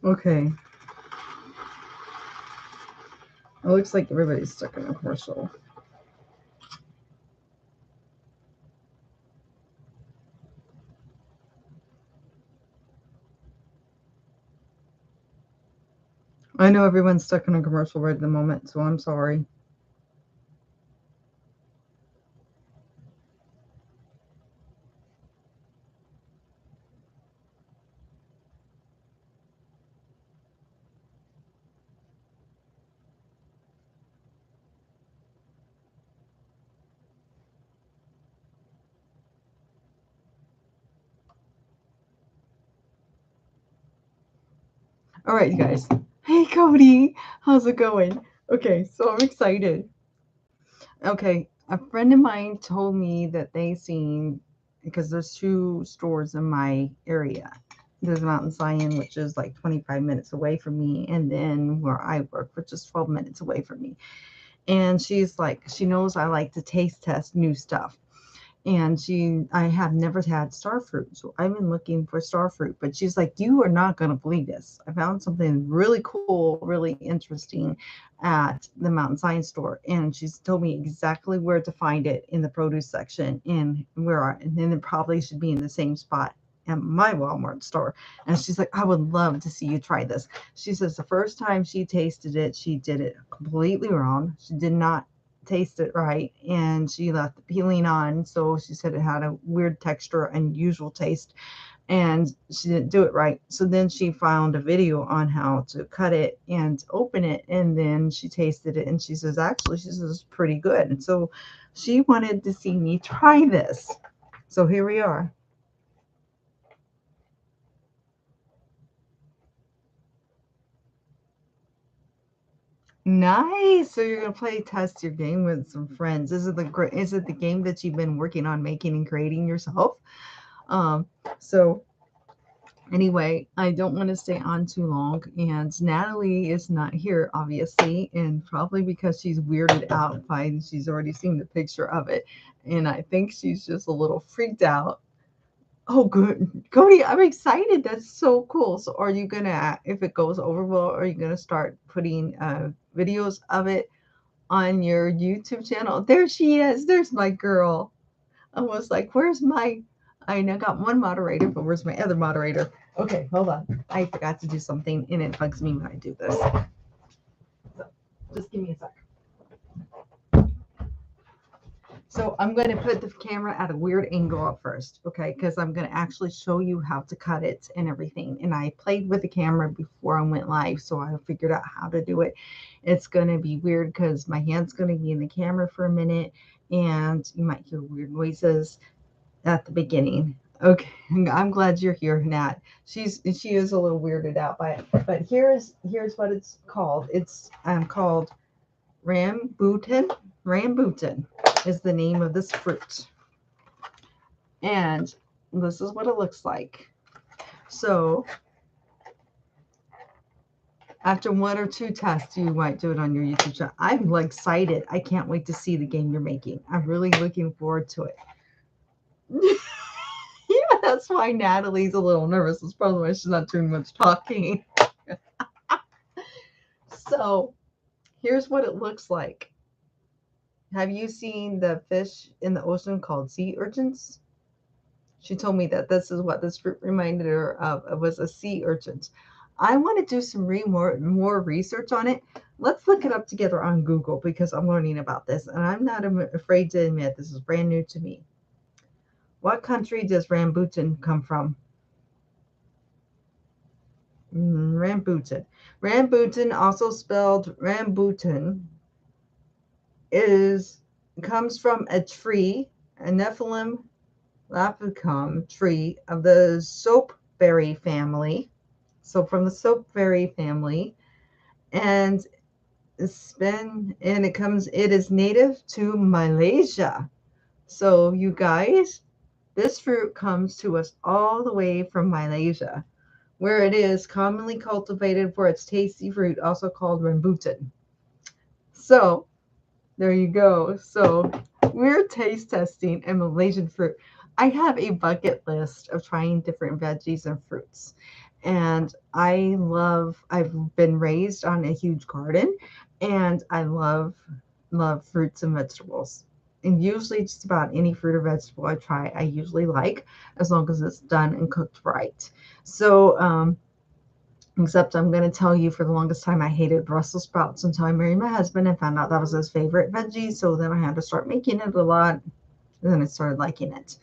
Okay. It looks like everybody's stuck in a commercial. I know everyone's stuck in a commercial right at the moment, so I'm sorry. All right, you guys. Hey, Cody. How's it going? Okay, so I'm excited. Okay, a friend of mine told me that they seen, because there's two stores in my area. There's Mountain Zion, which is like 25 minutes away from me, and then where I work, which is 12 minutes away from me. And she's like, she knows I like to taste test new stuff. And I have never had star fruit, so I've been looking for star fruit. But she's like, you are not going to believe this. I found something really cool, really interesting at the Mountain Science store, and she's told me exactly where to find it in the produce section, and then it probably should be in the same spot at my Walmart store. And she's like, I would love to see you try this. She says the first time she tasted it, she did it completely wrong. She did not taste it right, and she left the peeling on, so she said it had a weird texture, unusual taste, and she didn't do it right. So then she found a video on how to cut it and open it, and then she tasted it, and she says actually, she says it's pretty good. And so she wanted to see me try this, so here we are. Nice. So you're gonna play test your game with some friends. Is it the game that you've been working on making and creating yourself? um so Anyway, I don't want to stay on too long, and Natalie is not here, obviously, and probably because she's weirded out by she's already seen the picture of it, and I think she's just a little freaked out. Oh, good, Cody, I'm excited. That's so cool. So, are you gonna, if it goes over well, are you gonna start putting videos of it on your YouTube channel? There she is. There's my girl. I was like, where's my, I now got one moderator, but where's my other moderator? Okay, hold on. I forgot to do something, and it bugs me when I do this. So just give me a sec. So I'm going to put the camera at a weird angle at first, okay? Because I'm going to actually show you how to cut it and everything. And I played with the camera before I went live, so I figured out how to do it. It's going to be weird because my hand's going to be in the camera for a minute, and you might hear weird noises at the beginning. Okay, I'm glad you're here, Nat. She is a little weirded out by it, but here's what it's called. It's called rambutan. Rambutan is the name of this fruit, and this is what it looks like. So after one or two tests, you might do it on your YouTube channel. I'm like excited. I can't wait to see the game you're making. I'm really looking forward to it. Yeah, that's why Natalie's a little nervous. That's probably why she's not doing much talking. So here's what it looks like. Have you seen the fish in the ocean called sea urchins? She told me that this is what this fruit reminded her of. It was a sea urchin. I want to do some more research on it. Let's look it up together on Google because I'm learning about this, and I'm not afraid to admit this is brand new to me. What country does rambutan come from? Rambutan. Rambutan, also spelled rambutan, is comes from a tree, a Nephilim lapicum tree of the soapberry family. So from the soapberry family, and it is native to Malaysia. So you guys, this fruit comes to us all the way from Malaysia, where it is commonly cultivated for its tasty fruit, also called rambutan. So there you go. So we're taste testing a Malaysian fruit. I have a bucket list of trying different veggies and fruits. And I've been raised on a huge garden, and I love fruits and vegetables. And usually just about any fruit or vegetable I try, I usually like, as long as it's done and cooked right. So, except I'm going to tell you, for the longest time, I hated Brussels sprouts until I married my husband and found out that was his favorite veggie. So then I had to start making it a lot. And then I started liking it.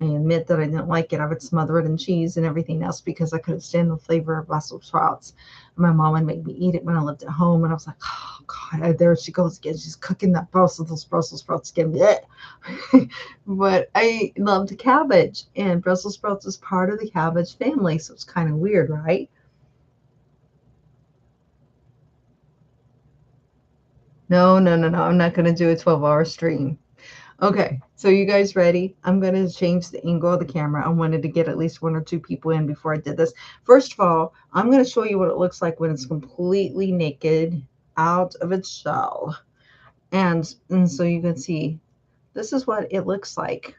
I admit that I didn't like it. I would smother it in cheese and everything else because I couldn't stand the flavor of Brussels sprouts. And my mom would make me eat it when I lived at home, and I was like, oh God, there she goes again. She's cooking that Brussels sprouts again. But I loved cabbage, and Brussels sprouts is part of the cabbage family, so it's kind of weird, right? No, no, no, no. I'm not going to do a 12-hour stream. Okay, so you guys ready? I'm going to change the angle of the camera. I wanted to get at least one or two people in before I did this. First of all, I'm going to show you what it looks like when it's completely naked, out of its shell. And so you can see, this is what it looks like.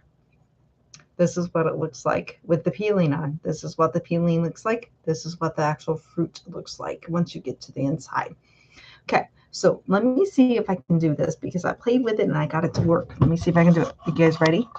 This is what it looks like with the peeling on. This is what the peeling looks like. This is what the actual fruit looks like once you get to the inside. Okay, so let me see if I can do this because I played with it and I got it to work. Let me see if I can do it. You guys ready?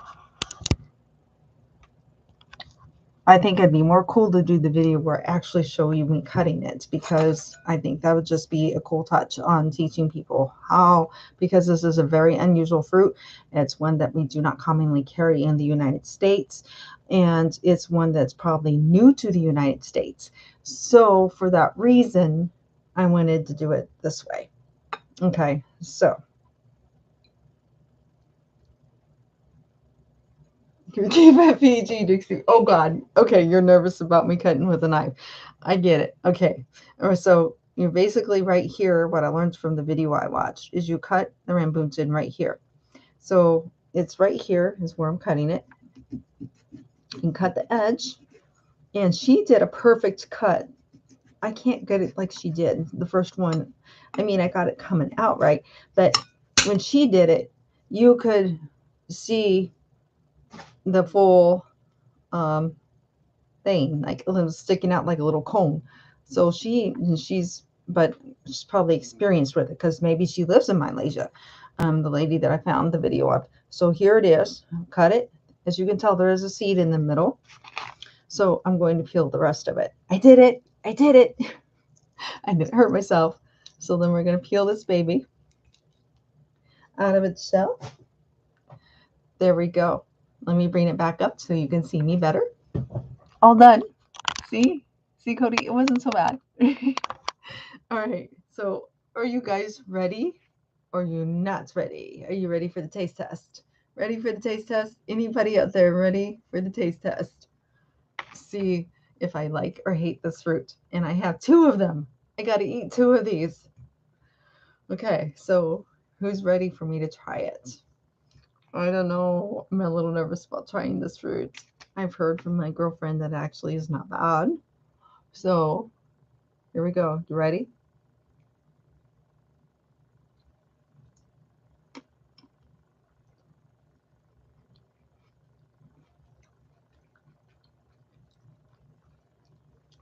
I think it'd be more cool to do the video where I actually show you me cutting it, because I think that would just be a cool touch on teaching people how, because this is a very unusual fruit. It's one that we do not commonly carry in the United States, and it's one that's probably new to the United States. So for that reason, I wanted to do it this way. Okay, so keep it PG, Dixie. Oh God. Okay, you're nervous about me cutting with a knife. I get it. Okay. So you're basically right here. What I learned from the video I watched is you cut the rambutan right here. So it's right here is where I'm cutting it. You can cut the edge. And she did a perfect cut. I can't get it like she did the first one. I mean, I got it coming out right, but when she did it, you could see the full thing, like it was sticking out like a little cone. So she's probably experienced with it because maybe she lives in Malaysia. The lady that I found the video of. So here it is. Cut it. As you can tell, there is a seed in the middle. So I'm going to peel the rest of it. I did it. I did it. I didn't hurt myself. So then we're going to peel this baby out of its shell. There we go. Let me bring it back up so you can see me better. All done. See? See, Cody? It wasn't so bad. All right. So are you guys ready? Or are you not ready? Are you ready for the taste test? Ready for the taste test? Anybody out there ready for the taste test? See if I like or hate this fruit. And I have two of them. I got to eat two of these. Okay. So who's ready for me to try it? I don't know. I'm a little nervous about trying this fruit. I've heard from my girlfriend that actually is not bad. So here we go. You ready?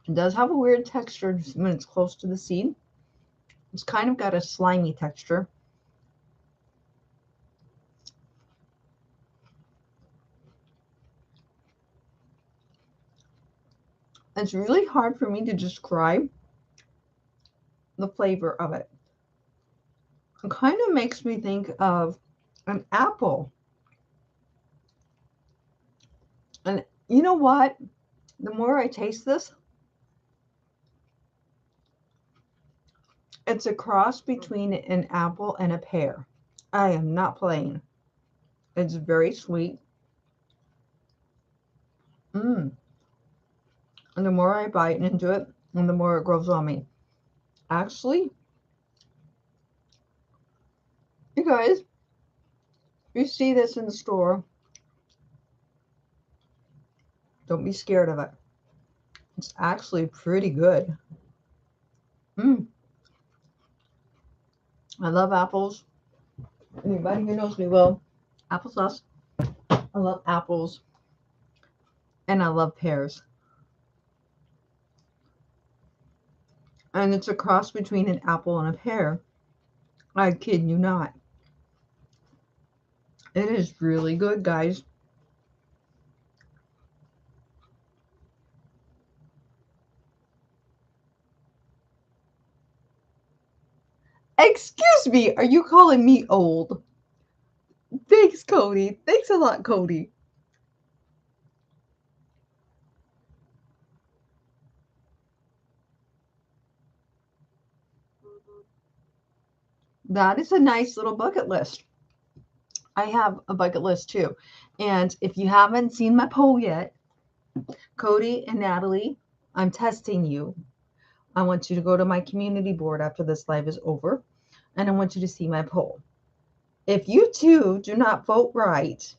It does have a weird texture when it's close to the seed. It's kind of got a slimy texture. It's really hard for me to describe the flavor of it. It kind of makes me think of an apple. And you know what? The more I taste this, it's a cross between an apple and a pear. I am not playing. It's very sweet. And the more I bite into it, and the more it grows on me. Actually, you guys, if you see this in the store, don't be scared of it. It's actually pretty good. I love apples. Anybody who knows me will. Applesauce. I love apples. And I love pears. And it's a cross between an apple and a pear. I kid you not. It is really good, guys. Excuse me, are you calling me old? Thanks, Cody. Thanks a lot, Cody. That is a nice little bucket list. I have a bucket list too. And if you haven't seen my poll yet, Cody and Natalie, I'm testing you. I want you to go to my community board after this live is over, and I want you to see my poll. If you two do not vote right,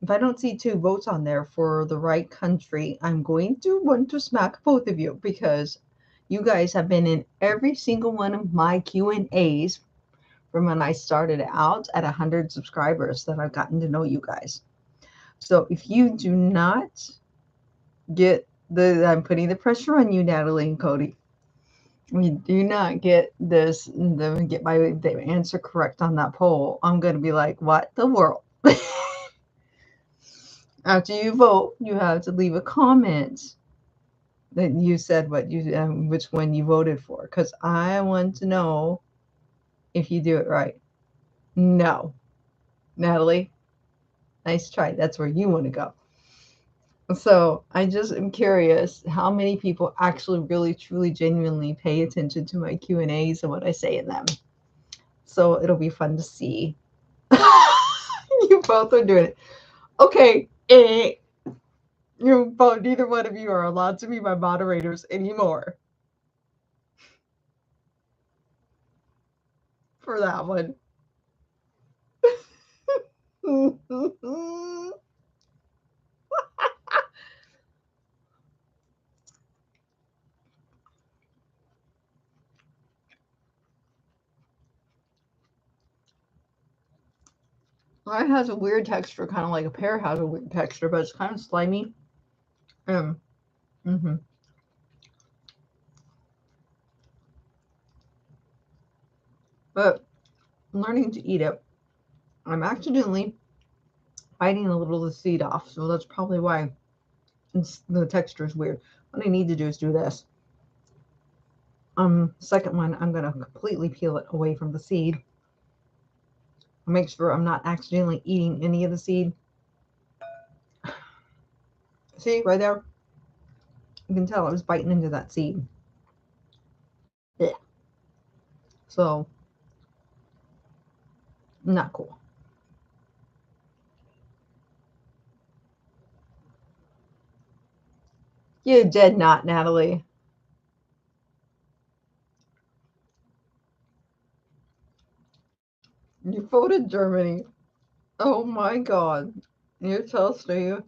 if I don't see 2 votes on there for the right country, I'm going to want to smack both of you because you guys have been in every single one of my Q&As from when I started out at 100 subscribers that I've gotten to know you guys. So if you do not get I'm putting the pressure on you, Natalie and Cody. We do not get the answer correct on that poll, I'm going to be like, what the world? After you vote, you have to leave a comment that you said which one you voted for, because I want to know if you do it right. No, Natalie, nice try. That's where you want to go. So I just am curious how many people actually really truly genuinely pay attention to my Q&As and what I say in them. So it'll be fun to see. You both are doing it. Okay. You both, neither one of you are allowed to be my moderators anymore for that one. Mine has a weird texture, kind of like a pear has a weird texture, but it's kind of slimy. Mm-hmm. But I'm learning to eat it. I'm accidentally biting a little of the seed off, so that's probably why the texture is weird. What I need to do is do this. Second one, I'm gonna completely peel it away from the seed. Make sure I'm not accidentally eating any of the seed. See, right there? You can tell I was biting into that seed. Yeah. So, not cool. You did not, Natalie. You voted Germany. Oh my God. You tell Steve,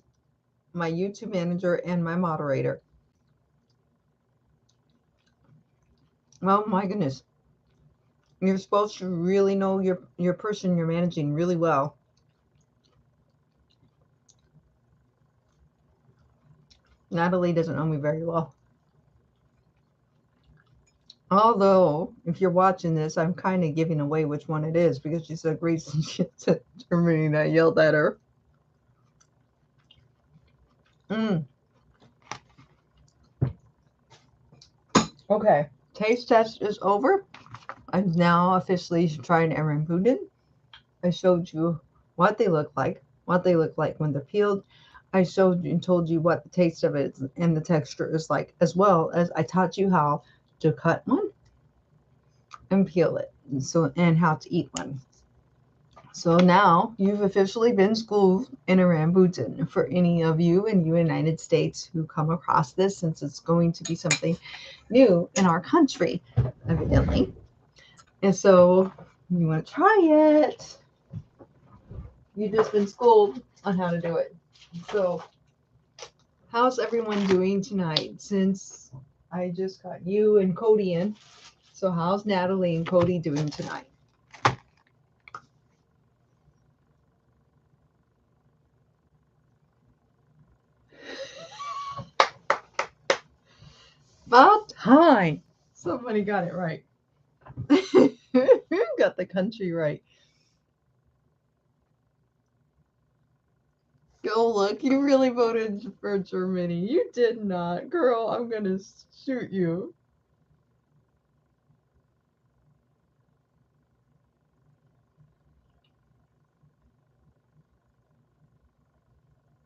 my YouTube manager and my moderator. Oh my goodness. You're supposed to really know your person you're managing really well. Natalie doesn't know me very well. Although, if you're watching this, I'm kind of giving away which one it is because she said great shit to Germany and I yelled at her. Okay, taste test is over. I'm now officially trying a rambutan. I showed you what they look like when they're peeled. I showed you and told you what the taste of it and the texture is like, as well as I taught you how to cut one and peel it, and how to eat one. So now you've officially been schooled in a rambutan for any of you in the United States who come across this, since it's going to be something new in our country, evidently. And so you want to try it. You've just been schooled on how to do it. So how's everyone doing tonight? Since I just got you and Cody in. So how's Natalie and Cody doing tonight? About time. Somebody got it right. Got the country right. Go look, you really voted for Germany. You did not. Girl, I'm gonna shoot you.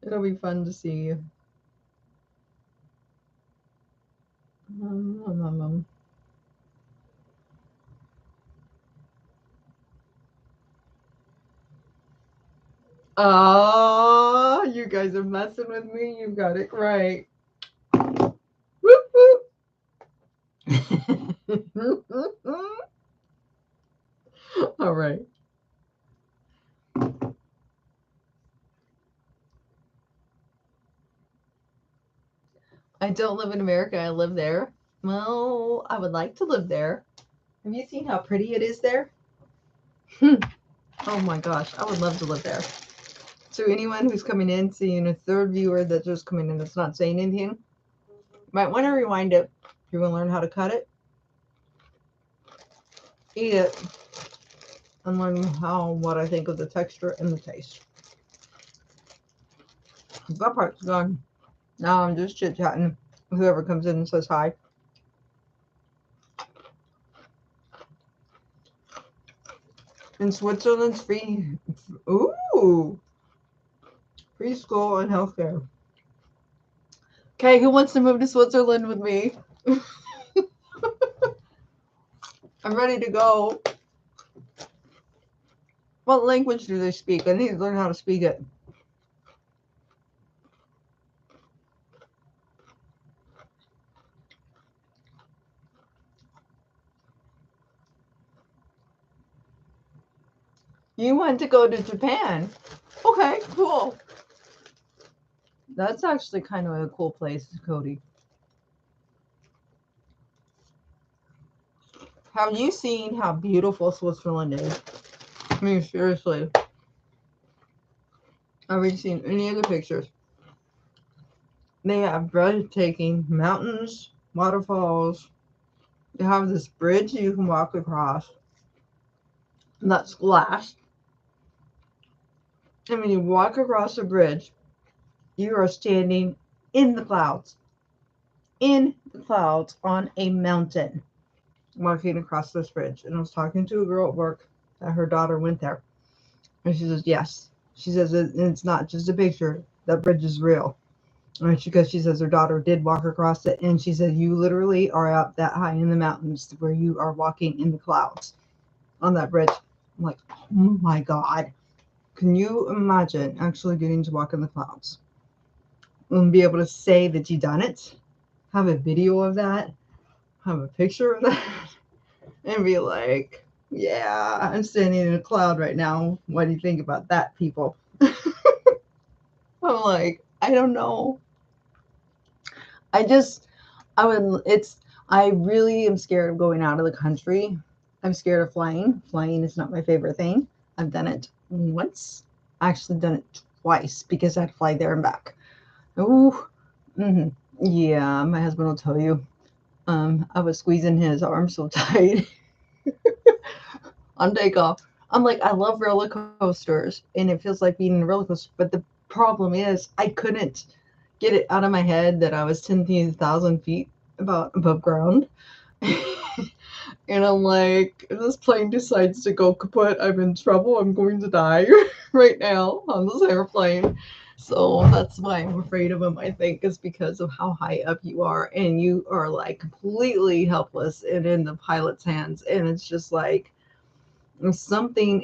It'll be fun to see you. Um, um, um, um. Oh, you guys are messing with me. You got it right. Whoop, whoop. All right. I don't live in America. I live there. Well, I would like to live there. Have you seen how pretty it is there? Oh my gosh, I would love to live there. So anyone who's coming in, seeing a third viewer that's just coming in that's not saying anything, might want to rewind it. If you want to learn how to cut it, eat it, and learn what I think of the texture and the taste. That part's gone. Now I'm just chit chatting. Whoever comes in and says hi. In Switzerland's free. Ooh, free school and healthcare. Okay, who wants to move to Switzerland with me? I'm ready to go. What language do they speak? I need to learn how to speak it. You want to go to Japan? Okay, cool. That's actually kind of a cool place, Cody. Have you seen how beautiful Switzerland is? I mean, seriously. Have you seen any of the pictures? They have breathtaking mountains, waterfalls. They have this bridge you can walk across that's glass. And when you walk across the bridge, you are standing in the clouds. In the clouds on a mountain. Walking across this bridge. And I was talking to a girl at work that her daughter went there. And she says, yes. She says, it's not just a picture. That bridge is real. And because she says her daughter did walk across it. And she said, you literally are up that high in the mountains where you are walking in the clouds on that bridge. I'm like, oh my God. Can you imagine actually getting to walk in the clouds? And be able to say that you done it? Have a video of that? Have a picture of that? And be like, yeah, I'm standing in a cloud right now. What do you think about that, people? I'm like, I don't know. I really am scared of going out of the country. I'm scared of flying. Flying is not my favorite thing. I've done it once. I actually done it twice because I had to fly there and back. Ooh, yeah, my husband will tell you. I was squeezing his arm so tight on takeoff. I'm like, I love roller coasters, and it feels like being in a roller coaster. But the problem is, I couldn't get it out of my head that I was 10,000 feet above ground. And I'm like, if this plane decides to go kaput, I'm in trouble. I'm going to die right now on this airplane. So that's why I'm afraid of them, I think, is because of how high up you are. And you are like completely helpless and in the pilot's hands. And it's just like, if something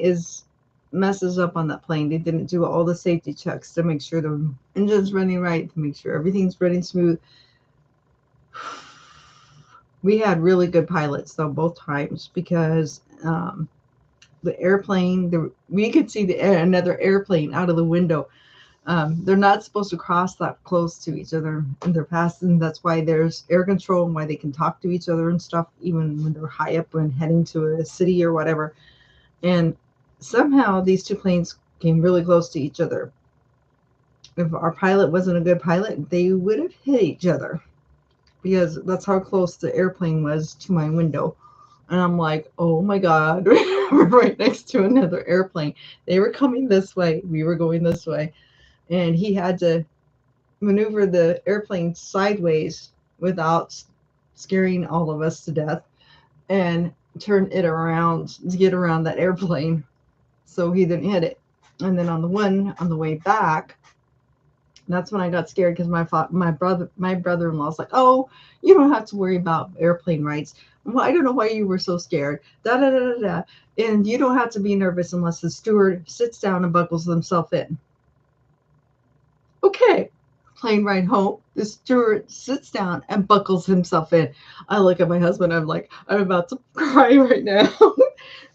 messes up on that plane, they didn't do all the safety checks to make sure the engine's running right, to make sure everything's running smooth. We had really good pilots though both times because the airplane, we could see another airplane out of the window. They're not supposed to cross that close to each other in their paths, and that's why there's air control and why they can talk to each other and stuff, even when they're high up when heading to a city or whatever. And somehow these two planes came really close to each other. If our pilot wasn't a good pilot, they would have hit each other because that's how close the airplane was to my window. And I'm like, oh my God, we're right next to another airplane. They were coming this way. We were going this way. And he had to maneuver the airplane sideways without scaring all of us to death and turn it around to get around that airplane so he didn't hit it. And then on the way back, that's when I got scared because my brother-in-law's like, oh, you don't have to worry about airplane rides. Well, I don't know why you were so scared. Da da da da da. And you don't have to be nervous unless the steward sits down and buckles himself in. Okay. Plane ride home. The steward sits down and buckles himself in. I look at my husband. I'm like, I'm about to cry right now.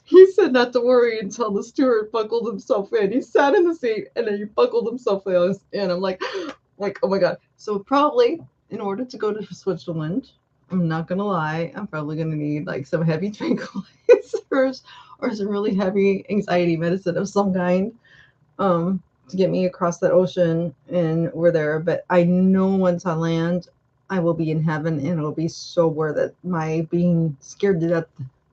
He said not to worry until the steward buckled himself in. He sat in the seat and then he buckled himself in. I'm like, oh my God. So probably in order to go to Switzerland, I'm not gonna lie, I'm probably gonna need like some heavy tranquilizers or some really heavy anxiety medicine of some kind. To get me across that ocean and we're there. But I know once I land, I will be in heaven and it'll be so worth it. My being scared to death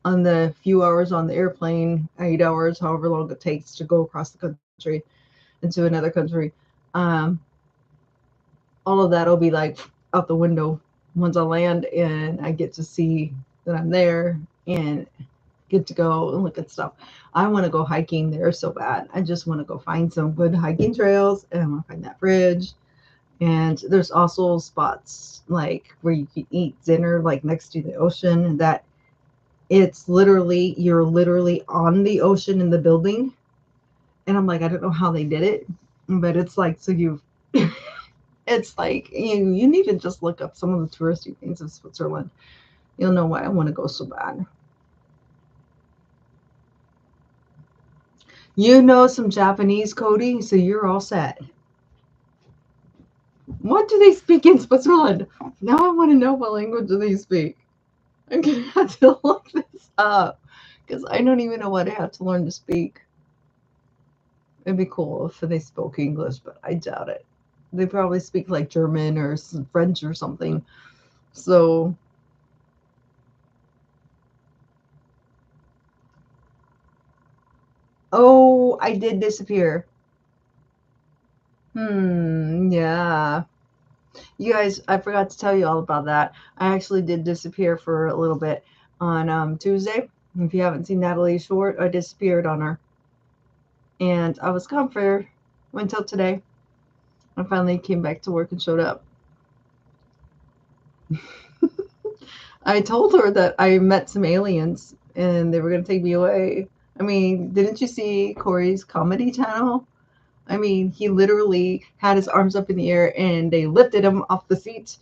on the few hours on the airplane, 8 hours, however long it takes to go across the country into another country. Um, all of that will be like out the window once I land and I get to see that I'm there and get to go and look at stuff. I want to go hiking there so bad. I just want to go find some good hiking trails and I want to find that bridge. And there's also spots like where you can eat dinner like next to the ocean that you're literally on the ocean in the building. And I'm like, I don't know how they did it, but it's like, so you it's like you need to just look up some of the touristy things of Switzerland. You'll know why I want to go so bad. You know some Japanese, Cody, so you're all set. What do they speak in Switzerland? Now I want to know what language do they speak. I'm gonna have to look this up because I don't even know what I have to learn to speak. It'd be cool if they spoke English, but I doubt it. They probably speak like German or French or something. So, oh, I did disappear. Yeah. You guys, I forgot to tell you all about that. I actually did disappear for a little bit on Tuesday. If you haven't seen Natalie Short, I disappeared on her. And I was gone for until today. I finally came back to work and showed up. I told her that I met some aliens and they were going to take me away. I mean, didn't you see Corey's comedy channel? I mean, he literally had his arms up in the air and they lifted him off the seat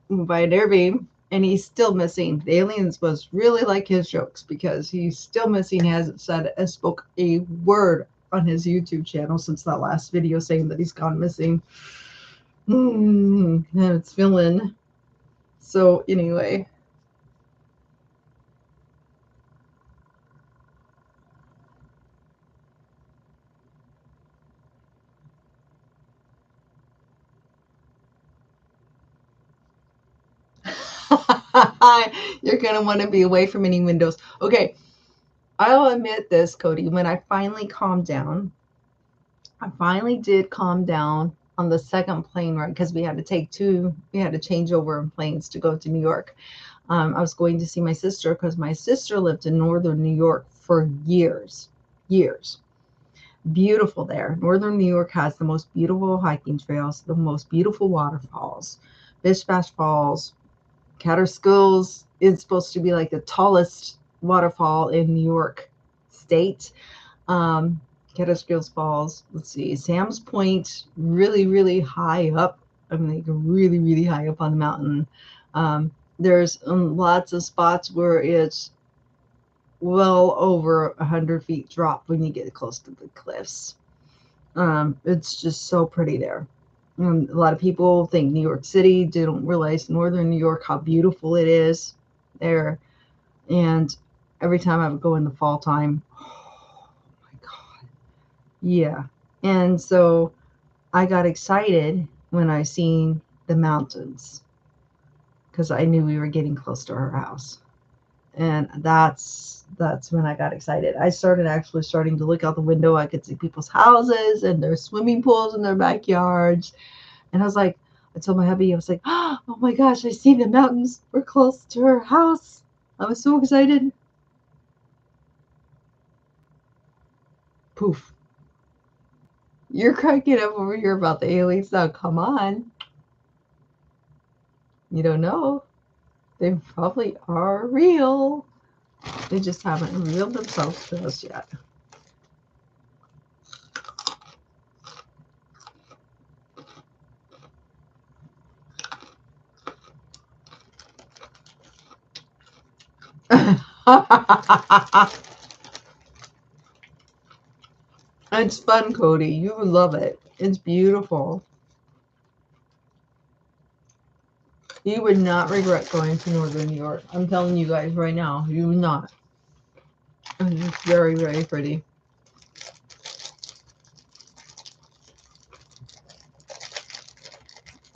by an airbeam and he's still missing. The aliens was really like his jokes because he's still missing. He hasn't said spoke a word on his YouTube channel since that last video saying that he's gone missing. And it's feeling. So anyway, you're gonna want to be away from any windows. Okay, I'll admit this, Cody. When I finally calmed down, I finally did calm down on the second plane ride because we had to change over in planes to go to New York. I was going to see my sister because my sister lived in northern New York for years, years. Beautiful there. Northern New York has the most beautiful hiking trails, the most beautiful waterfalls. Fish Bash Falls, Catterskills is supposed to be like the tallest waterfall in New York State. Um, Catterskills Falls. Let's see, Sam's Point, really, really high up. I mean, like really, really high up on the mountain. There's lots of spots where it's well over 100 feet drop when you get close to the cliffs. It's just so pretty there. A lot of people think New York City, they don't realize northern New York, how beautiful it is there. And every time I would go in the fall time, oh my God. Yeah. And so I got excited when I seen the mountains because I knew we were getting close to our house. And that's when I got excited. I started actually starting to look out the window. I could see people's houses and their swimming pools in their backyards. And I was like, I told my hubby, I was like, oh my gosh, I see the mountains. We're close to our house. I was so excited. Poof. You're cracking up over here about the aliens now. Come on. You don't know. They probably are real. They just haven't revealed themselves to us yet. It's fun, Cody. You would love it. It's beautiful. You would not regret going to Northern New York. I'm telling you guys right now, you would not. And it's very, very pretty.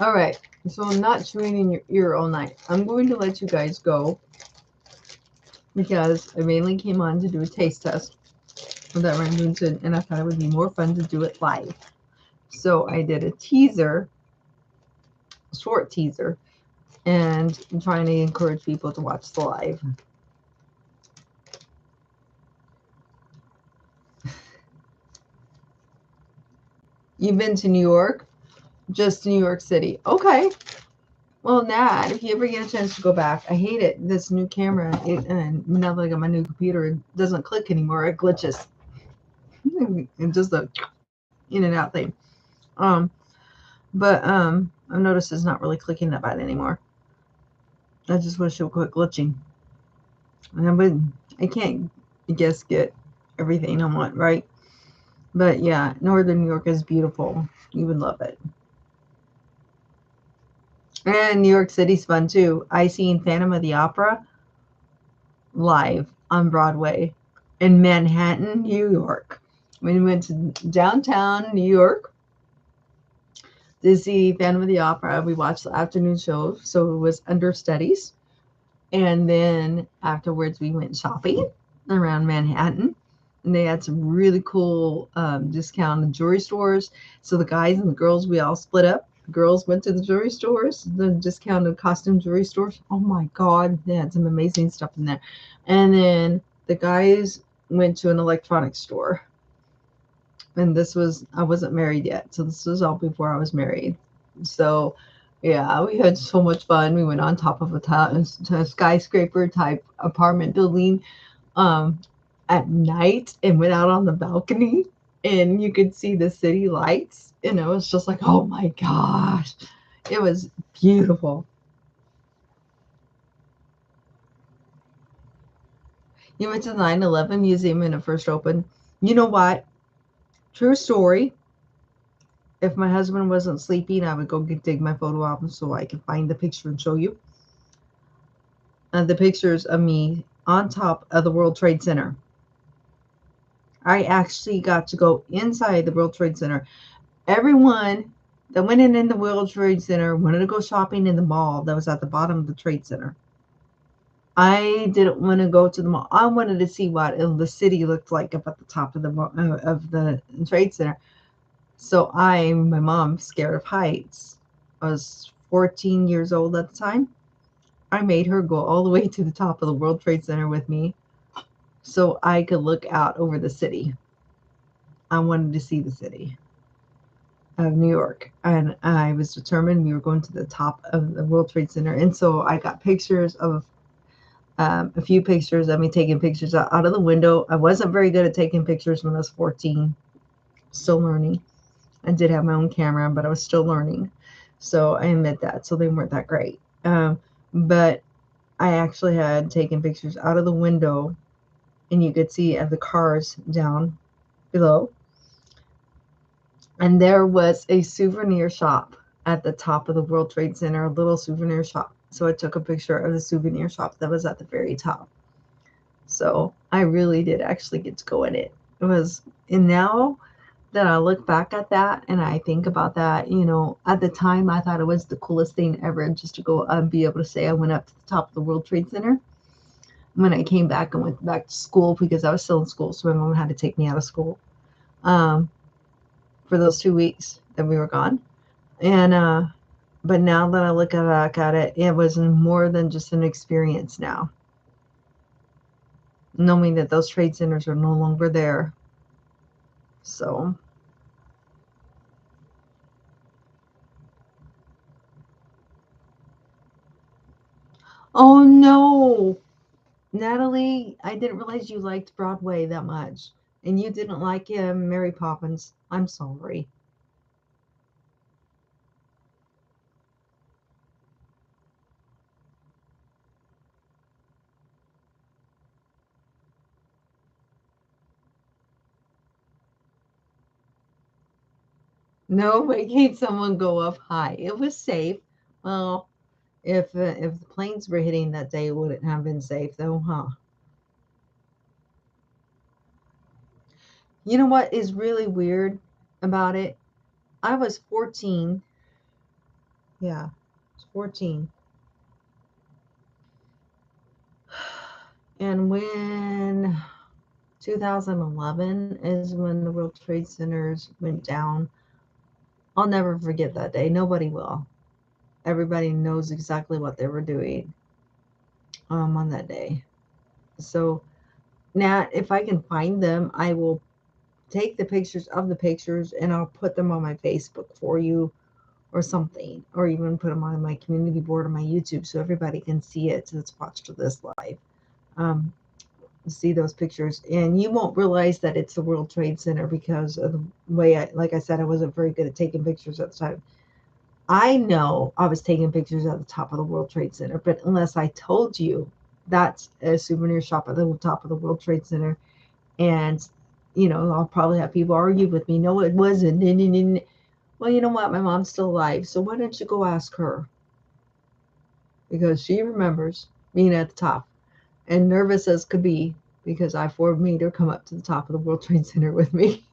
All right. So I'm not chewing in your ear all night. I'm going to let you guys go because I mainly came on to do a taste test of that rambutan, and I thought it would be more fun to do it live. So I did a teaser, short teaser, and I'm trying to encourage people to watch the live. You've been to New York? Just New York City. Okay. Well, Nat, if you ever get a chance to go back, I hate it. This new camera, and now that I got my new computer, it doesn't click anymore. It glitches. It's just a in and out thing. But I've noticed it's not really clicking that bad anymore. I just wish it would quit glitching. I can't, I guess, get everything I want, right? But yeah, Northern New York is beautiful. You would love it. And New York City's fun too. I seen Phantom of the Opera live on Broadway in Manhattan, New York. We went to downtown New York to see Phantom of the Opera. We watched the afternoon show, so it was understudies. And then afterwards, we went shopping around Manhattan. And they had some really cool discounted jewelry stores. So the guys and the girls, we all split up. The girls went to the jewelry stores, the discounted costume jewelry stores. Oh my God, they had some amazing stuff in there. And then the guys went to an electronics store. And I wasn't married yet. So this was all before I was married. So yeah, we had so much fun. We went on top of a skyscraper type apartment building at night and went out on the balcony, and you could see the city lights. And it was just like, oh my gosh, it was beautiful. You went to the 9/11 museum when it first opened. You know what? True story. If my husband wasn't sleeping, I would go dig my photo album so I can find the picture and show you. The pictures of me on top of the World Trade Center. I actually got to go inside the World Trade Center. Everyone that went in the World Trade Center wanted to go shopping in the mall that was at the bottom of the Trade Center. I didn't want to go to the mall. I wanted to see what the city looked like up at the top of the Trade Center. So my mom, scared of heights. I was 14 years old at the time. I made her go all the way to the top of the World Trade Center with me so I could look out over the city. I wanted to see the city of New York, and I was determined we were going to the top of the World Trade Center. And so I got pictures of a few pictures of me taking pictures out of the window. I wasn't very good at taking pictures when I was 14, still learning. I did have my own camera, but I was still learning. So I admit that. So they weren't that great. But I actually had taken pictures out of the window, and you could see the cars down below. And there was a souvenir shop at the top of the World Trade Center, a little souvenir shop. So I took a picture of the souvenir shop that was at the very top. So I really did actually get to go in it. And now that I look back at that and I think about that, at the time I thought it was the coolest thing ever just to go be able to say I went up to the top of the World Trade Center. When I came back and went back to school because I was still in school, so my mom had to take me out of school um, for those 2 weeks that we were gone. And but now that I look back at it, it was more than just an experience now, knowing that those trade centers are no longer there. So, oh no, Natalie, I didn't realize you liked Broadway that much. And you didn't like Mary Poppins. I'm sorry. No, making someone go up high. It was safe. Well, if the planes were hitting that day, it wouldn't have been safe though, huh? You know what is really weird about it? I was 14. Yeah, I was 14. And when 2011 is when the World Trade Centers went down, I'll never forget that day. Nobody will. Everybody knows exactly what they were doing on that day. So, Nat, if I can find them, I will take the pictures of the pictures and I'll put them on my Facebook for you or something, or even put them on my community board on my YouTube so everybody can see it that's watched this live. Um, see those pictures, and you won't realize that it's the World Trade Center because of the way like I said, I wasn't very good at taking pictures at the time. I know I was taking pictures at the top of the World Trade Center, but unless I told you that's a souvenir shop at the top of the World Trade Center, and I'll probably have people argue with me. No, it wasn't. Well, you know what? My mom's still alive, so why don't you go ask her? Because she remembers being at the top and nervous as could be because I made her come up to the top of the World Trade Center with me.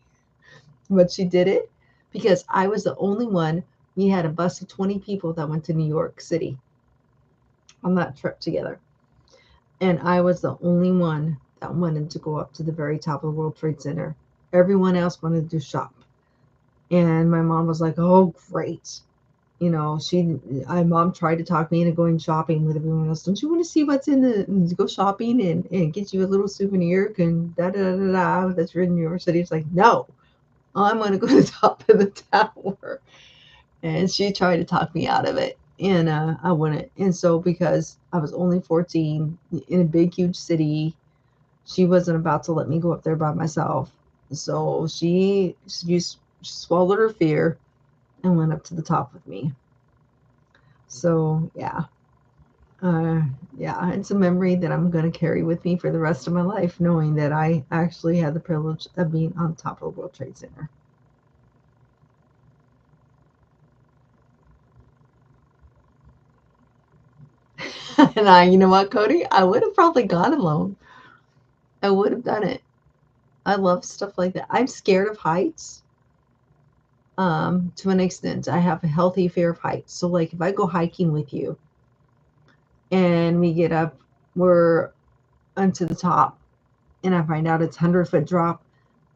But she did it because I was the only one. We had a bus of 20 people that went to New York City on that trip together. And I was the only one that wanted to go up to the very top of the World Trade Center. Everyone else wanted to shop. And my mom was like, oh, great. My mom tried to talk me into going shopping with everyone else. Don't you want to see what's in go shopping and get you a little souvenir? Can da da da da that's written in New York City. It's like, no, I'm going to go to the top of the tower. And she tried to talk me out of it. And I wouldn't. And so, because I was only 14 in a big, huge city, she wasn't about to let me go up there by myself. So she swallowed her fear and went up to the top with me. So, uh, yeah, it's a memory that I'm going to carry with me for the rest of my life, knowing that I actually had the privilege of being on top of the World Trade Center. And you know what, Cody? I would have probably gone alone. I would have done it. I love stuff like that. I'm scared of heights. To an extent, I have a healthy fear of heights. So, like, if I go hiking with you and we get up, we're onto the top, and I find out it's 100-foot drop,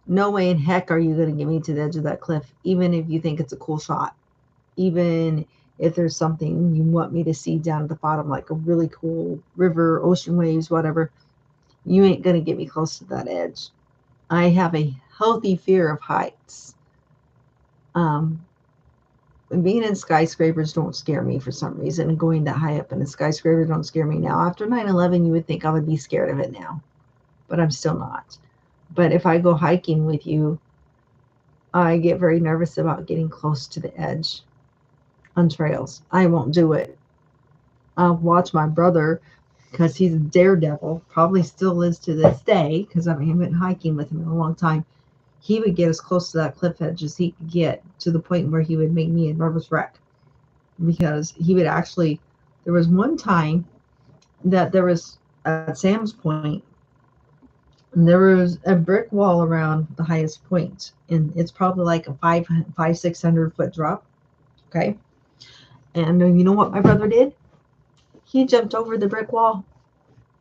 no way in heck are you going to get me to the edge of that cliff, even if you think it's a cool shot. Even if there's something you want me to see down at the bottom, like a really cool river, ocean waves, whatever, you ain't going to get me close to that edge. I have a healthy fear of heights. Um, Being in skyscrapers don't scare me for some reason, and going that high up in a skyscraper don't scare me now. After 9/11, you would think I would be scared of it now, but I'm still not. But if I go hiking with you, I get very nervous about getting close to the edge on trails. I won't do it. I'll watch my brother because he's a daredevil, probably still is to this day because I haven't been hiking with him in a long time. He would get as close to that cliff edge as he could get, to the point where he would make me a nervous wreck, because he would actually, there was one time that there was at Sam's Point, And there was a brick wall around the highest point, and it's probably like a 600 foot drop. Okay. And you know what my brother did? He jumped over the brick wall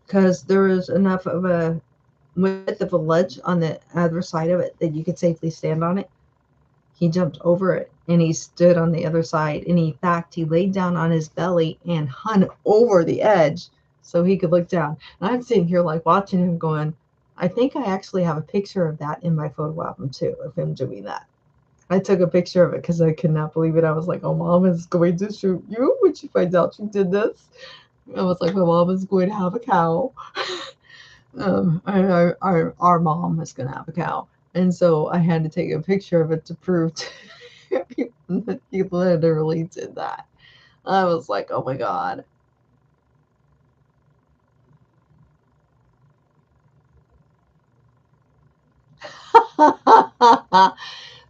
because there was enough of a width of a ledge on the other side of it that you could safely stand on it. He jumped over it and he stood on the other side. And in fact, he laid down on his belly and hung over the edge so he could look down. And I'm sitting here like watching him going, I think I actually have a picture of that in my photo album too, of him doing that. I took a picture of it because I could not believe it. I was like, oh, mom is going to shoot you when she finds out you did this. I was like, my mom is going to have a cow. Our mom is going to have a cow. And so I had to take a picture of it to prove to people that he literally did that. I was like, oh my God.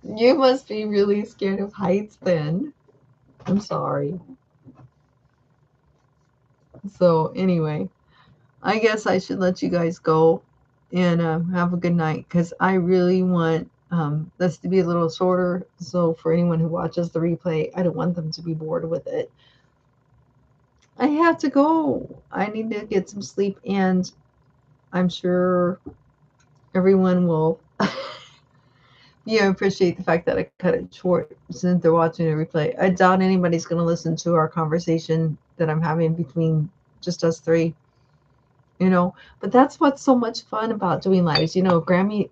You must be really scared of heights then. I'm sorry. So, anyway, I guess I should let you guys go and have a good night because I really want this to be a little shorter. So, for anyone who watches the replay, I don't want them to be bored with it. I have to go. I need to get some sleep, and I'm sure everyone will. Yeah, I appreciate the fact that I cut it short since they're watching the replay. I doubt anybody's going to listen to our conversation that I'm having between just us three. But that's what's so much fun about doing lives. Granny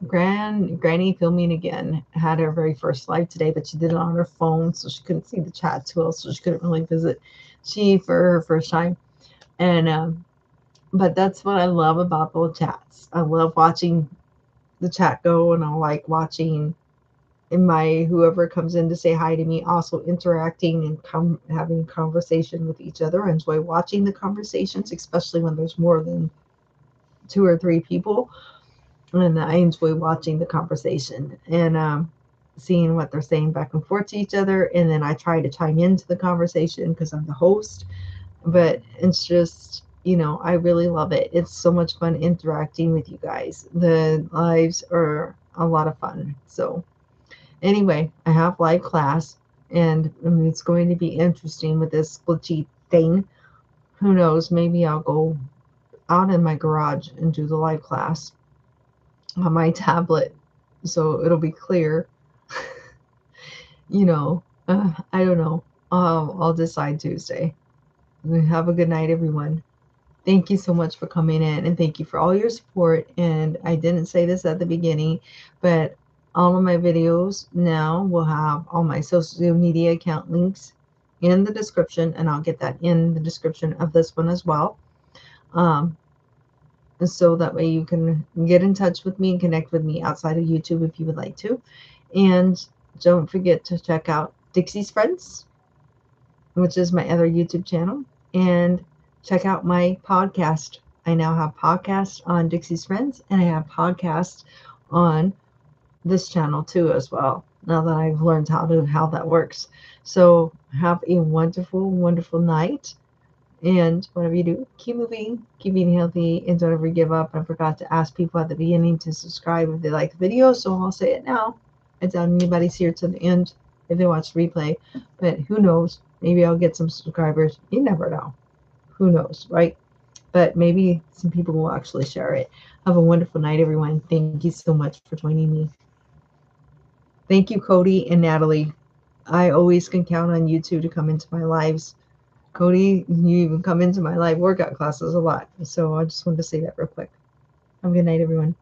filming again had her very first live today, but she did it on her phone, so she couldn't see the chat too well, so she couldn't really visit she for her first time. And but that's what I love about the chats. I love watching the chat go, and I like watching whoever comes in to say hi to me also interacting and having conversation with each other. I enjoy watching the conversations, especially when there's more than 2 or 3 people, and I enjoy watching the conversation and seeing what they're saying back and forth to each other. And then I try to chime into the conversation because I'm the host. But it's just, I really love it. It's so much fun interacting with you guys. The lives are a lot of fun. So anyway, I have live class, and it's going to be interesting with this glitchy thing. Who knows? Maybe I'll go out in my garage and do the live class on my tablet so it'll be clear. I don't know. I'll decide Tuesday. Have a good night, everyone. Thank you so much for coming in, and thank you for all your support. And I didn't say this at the beginning, but all of my videos now will have all my social media account links in the description, and I'll get that in the description of this one as well. So that way you can get in touch with me and connect with me outside of YouTube if you would like to. And don't forget to check out Dixie's Friends, which is my other YouTube channel, and check out my podcast. I now have podcasts on Dixie's Friends, and I have podcasts on this channel too as well, now that I've learned how that works. So have a wonderful, wonderful night. And whatever you do, keep moving, keep eating healthy, and don't ever give up. I forgot to ask people at the beginning to subscribe if they like the video, so I'll say it now. I doubt anybody's here to the end if they watch the replay, but who knows? Maybe I'll get some subscribers. You never know. Who knows, right? But maybe some people will actually share it. Have a wonderful night, everyone. Thank you so much for joining me. Thank you, Cody and Natalie. I always can count on you two to come into my lives. Cody, you even come into my live workout classes a lot. So I just wanted to say that real quick. Have a good night, everyone.